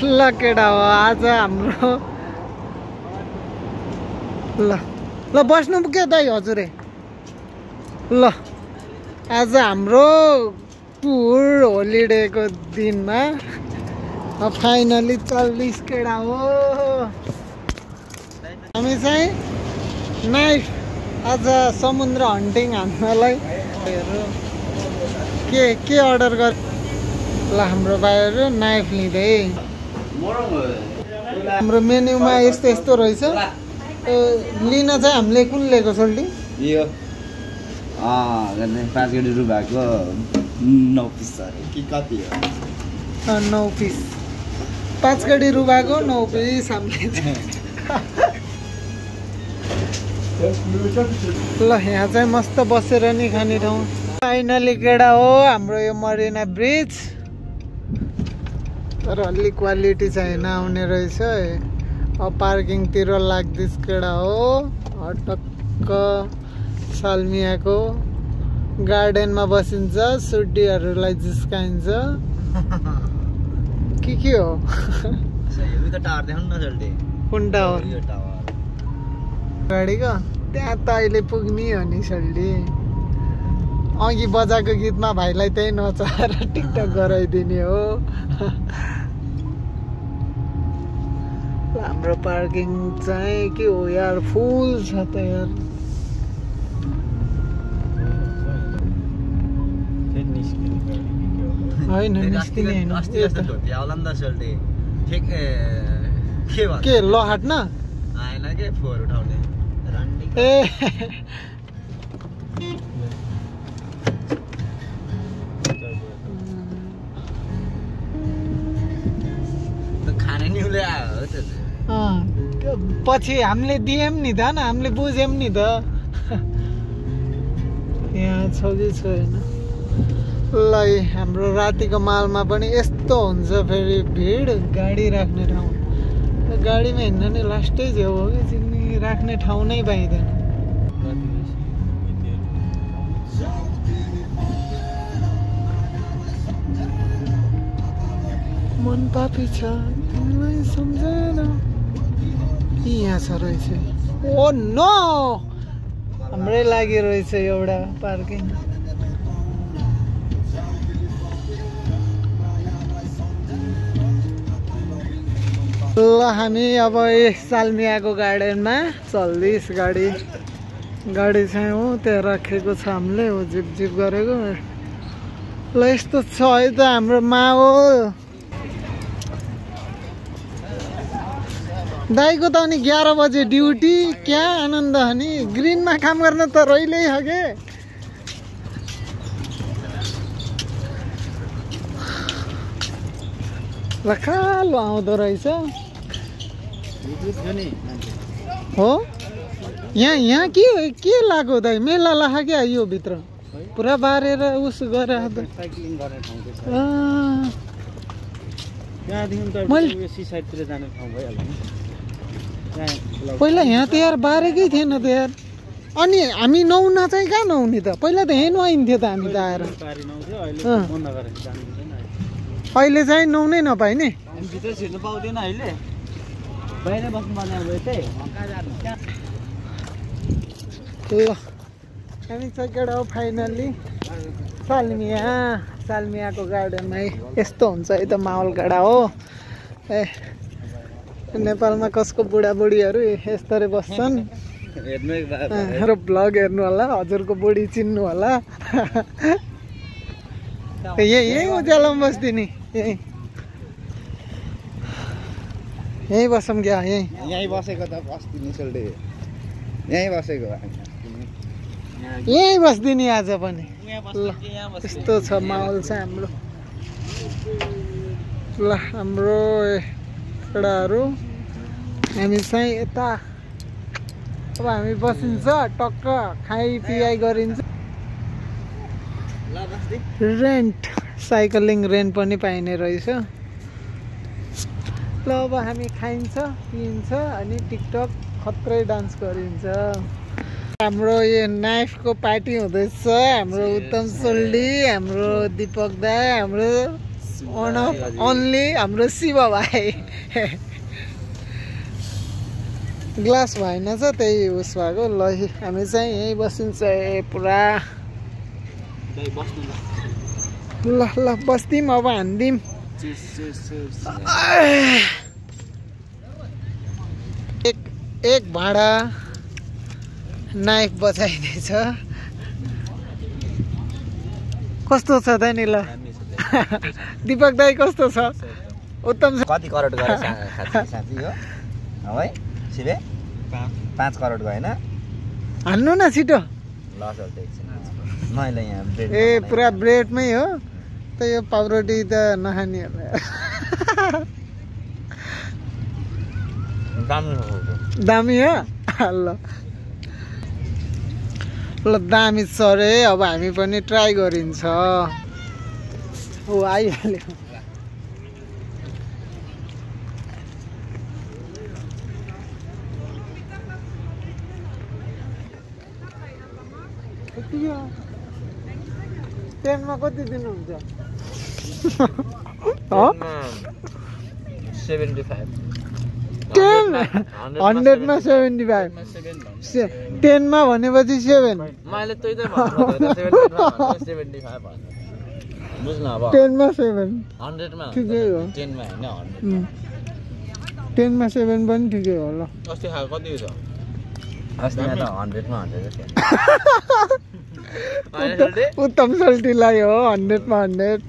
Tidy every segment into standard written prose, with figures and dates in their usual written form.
ल केटा हो आज हाम्रो ल ल बस्नु के दाइ हजुरै ल आज हाम्रो टुर होलिडेको दिनमा फाइनली 40 केटा हो हामी चाहिँ नाइफ आज समुद्र हन्टिङ हान्नलाई के अर्डर गर ल हाम्रो भाइहरू नाइफ लिँदै हाम्रो मेन्युमा यस्तो यस्तो रहेछ लिन चाहिँ हामीले कुन लिएको सोल्टी यो 5 गडी रुबाको 9 पिस कि कति हो 9 पिस 5 गडी रुबाको 9 पिस हामीले ल यहाँ चाहिँ मस्त बसेर नि खाने ठाउँ फाइनली केडा हो हाम्रो यो मरिना ब्रिज तर अलि क्वालिटी चाहिँ नआउने रहेछ अब पार्किङतिर लाग्दैछ केडा हो अटक्क सालमियाको गार्डनमा बसिन्छ सुड्डीहरूलाई जिस्काइन्छ के हो कुन टावर गाडीको त्यहाँ त अहिले पुग्ने हो नि सल्डी अघि बजाएको गीतमा भाइलाई त्यही नचाएर टिकटक गराइदिने हो हाम्रो पार्किङ चाहिँ के हो यार फुल छ त यार होइन निस्किने होइन के लहाट्न ए पछि हामीले दियौँ नि त न हामीले बुझ्यौँ नि त यहाँ छ कि छैन ल हाम्रो रातिको मालमा पनि यस्तो हुन्छ फेरि भिड गाडी राख्ने ठाउँ गाडीमा हिँड्न नि लास्टै झेउ हो कि चिनी राख्ने ठाउँ नै पाइँदैन मन पापी छ तिमीलाई सम्झेन यहाँ छ रहेछ ओ नो हाम्रै लागि रहेछ एउटा पार्किङ ल हामी अब सालमियाको गार्डनमा चल्दैछ गाडी चाहिँ हो त्यहाँ राखेको छ हामीले हो जिप जिप गरेको ल यस्तो छ है त हाम्रो माहौल दाइको त अनि 11 बजे ड्युटी क्या आनन्द अनि ग्रिनमा काम गर्न त रहिल्यै हो के ल कालो आउँदो रहेछ हो यहाँ के लाग्यो दाइ मेला लाखा क्या यो भित्र पुरा बारेर उस गरे पहिला यहाँ त यार बारेकै थिएन त यार अनि हामी नुहाउन चाहिँ कहाँ नुहाउने त पहिला त यहाँ नुहाइन्थ्यो त हामी त आएर अहिले चाहिँ नुहाउनै नपाइने ल हामी चाहिँ केटा हो फाइनल्ली सालमियाको गार्डनमा यस्तो हुन्छ है त माहौल केटा हो ए नेपालमा कसको बुढाबुढीहरू यस्तरी बस्छन् र भ्लग हेर्नु होला हजुरको बुढी चिन्नु होला यही उज्यालोमा बस्दिने यही बसौँ क्या यहीँ बसेको त बस्दिने सोल्टे यहीँ बसेको यहीँ बस्दिने आज पनि ल यस्तो छ माहौल चाहिँ हाम्रो ल हाम्रो केटाहरू हामी चाहिँ यता अब हामी बसिन्छ टक्क खाइपिआई गरिन्छ रेन्ट साइकलिङ रेन्ट पनि पाइने रहेछ ल अब हामी खाइन्छ पिइन्छ अनि टिकटक खत्रै डान्स गरिन्छ हाम्रो यो नाइफको पार्टी हुँदैछ हाम्रो उत्तम सोल्डी हाम्रो दीपक दाई हाम्रो वान अफ ओन्ली हाम्रो शिव भाइ ग्लास भएन छ त्यही उस भएको ल हामी चाहिँ यहीँ बसिन्छ पुरा ल ल बस्दिम अब हान्दिम एक भाँडा नाइफ बचाइदिएछ कस्तो छ त नि ल दीपक दाई कस्तो छ उत्तम कति करोड गरे साथी हो है शिवे 5 करोड गएन हान्नु न छिटो मैले यहाँ ब्रेड ए पुरा ब्रेडमै हो त यो पाउरोटी त नखानेहरूलाई दामी हो ल ल दामी छ रे अब हामी पनि ट्राई गरिन्छ ओ आइहाल्यो टेनमा कति दिनुहुन्छ 75 10 100 मा 75 10 मा भनेपछि 7 मैले त्यही त भन्नु 75 भन्नु बुझ्न अब 10 मा 7 100 मा ठिकै हो 10 मा हैन 100 10 मा 7 पनि ठिकै हो ल अस्ति खाएको कति छ अस्ति त 100 मा 100 उत्तम सल्टीलाई हो 100 मा 100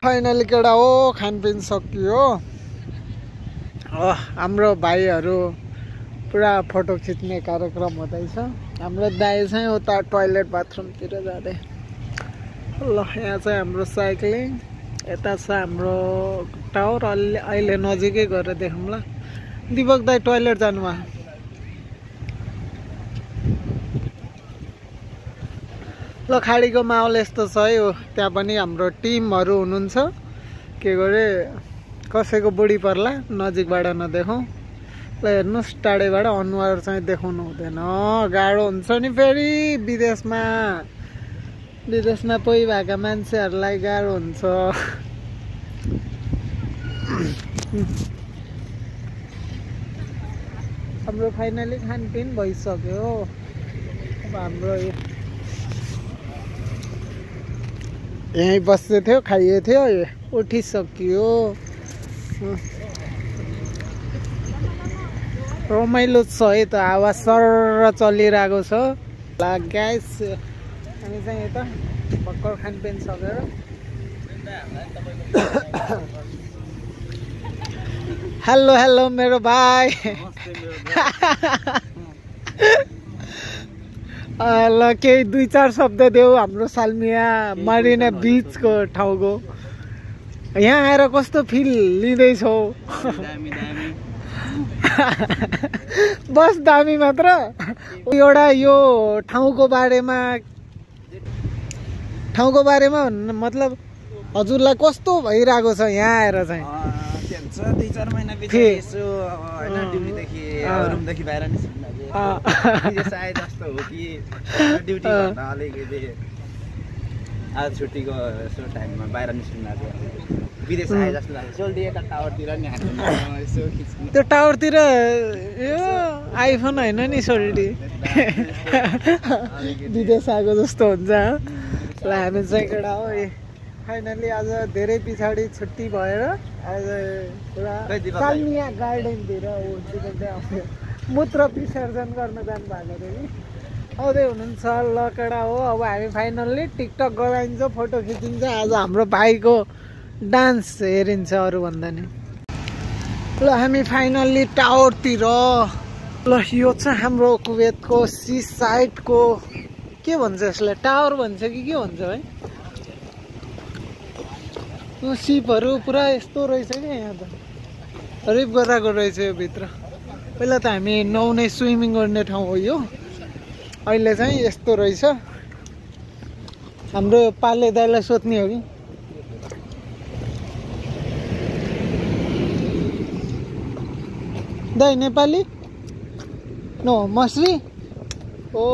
फाइनली केटा हो खानपिन सकियो हाम्रो भाइहरू पुरा फोटो खिच्ने कार्यक्रम हुँदैछ हाम्रो दाइ चाहिँ उता टोयलेट बाथरुमतिर जाँदै ल यहाँ चाहिँ हाम्रो साइक्लिङ यता छ हाम्रो टावर अहिले नजिकै गएर देखौँ ल दीपक दाइ टोयलेट जानुभयो ल खाडीको माहौल यस्तो छ है हो त्यहाँ पनि हाम्रो टिमहरू हुनुहुन्छ के गरे कसैको बुढी पर्ला नजिकबाट नदेखौँ ल हेर्नुहोस् टाढैबाट अनुहार चाहिँ देखाउनु हुँदैन गाह्रो हुन्छ नि फेरि विदेशमा पहि भएका मान्छेहरूलाई गाह्रो हुन्छ हाम्रो फाइनली खानपिन भइसक्यो अब हाम्रो यहीँ बस्दै थियो खाइए थियो उठिसक्यो रमाइलो छ है त आवाज सर चलिरहेको छ ल गाइस हामी चाहिँ यता भर्खर खानपिन सकेर हेलो हेलो मेरो भाइ ल केही 2-4 शब्द देऊ हाम्रो सालमिया मारिना बीचको ठाउँको यहाँ आएर कस्तो फिल लिँदैछौ बस दामी मात्र एउटा यो ठाउँको बारेमा मतलब हजुरलाई कस्तो भइरहेको छ यहाँ आएर चाहिँ 2-4 महिना पछि यसो हैन ड्युटीदेखि रुमदेखि बाहिर निस्किनु सायद जस्तो हो कि ड्युटी गर्दा अलिकति आज छुट्टीको यसो टाइममा बाहिर निस्किनु लाग्यो विदेश आए जस्तो लाग्छ सोल्टी यता टावरतिर नि हान्नु यसो खिच्नु त्यो टावरतिर यो आइफोन हैन नि सोल्टी विदेश आएको जस्तो हुन्छ ल हामी चाहिँ केटा हो फाइनली आज धेरै पछाडि छुट्टी भएर आज पुरा सालमिया गार्डनतिर मूत्र विसर्जन गर्न जानु भएको थियो कि आउँदै हुनुहुन्छ ल केटा हो अब हामी फाइनल्ली टिकटक गराइन्छ फोटो खिचिन्छ आज हाम्रो भाइको डान्स हेरिन्छ अरूभन्दा नि ल हामी फाइनल्ली टावरतिर ल यो चाहिँ हाम्रो कुवेतको सी साइडको के भन्छ यसलाई टावर भन्छ कि के भन्छ है सिपहरू पुरा यस्तो रहेछ क्या यहाँ त रिप गराएको रहेछ यो भित्र पहिला त हामी नुहाउने स्विमिङ गर्ने ठाउँ हो यो अहिले चाहिँ यस्तो रहेछ हाम्रो पाले दाइलाई सोध्ने हो कि दाइ नेपाली नो मसरी ओ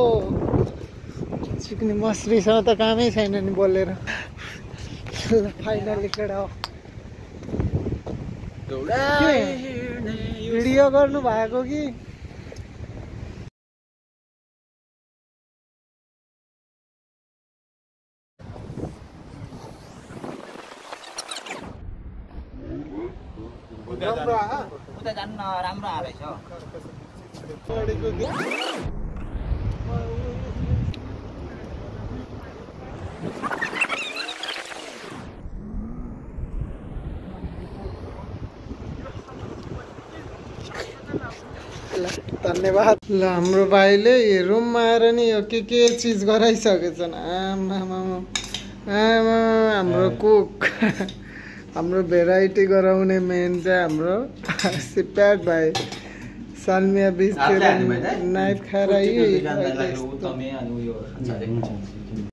चिक्ने मस्रीसँग त कामै छैन नि बोलेर फाइनली केटा हो भिडियो गर्नु भएको कि उता जान्न राम्रो हालेछ धन्यवाद ल हाम्रो भाइले रुममा आएर नि यो के चिज गराइसकेछन् आमा हाम्रो कुक हाम्रो भेराइटी गराउने मेन चाहिँ हाम्रो सिप्याट भाइ सालमिया बिचतिर नाइफ खाएर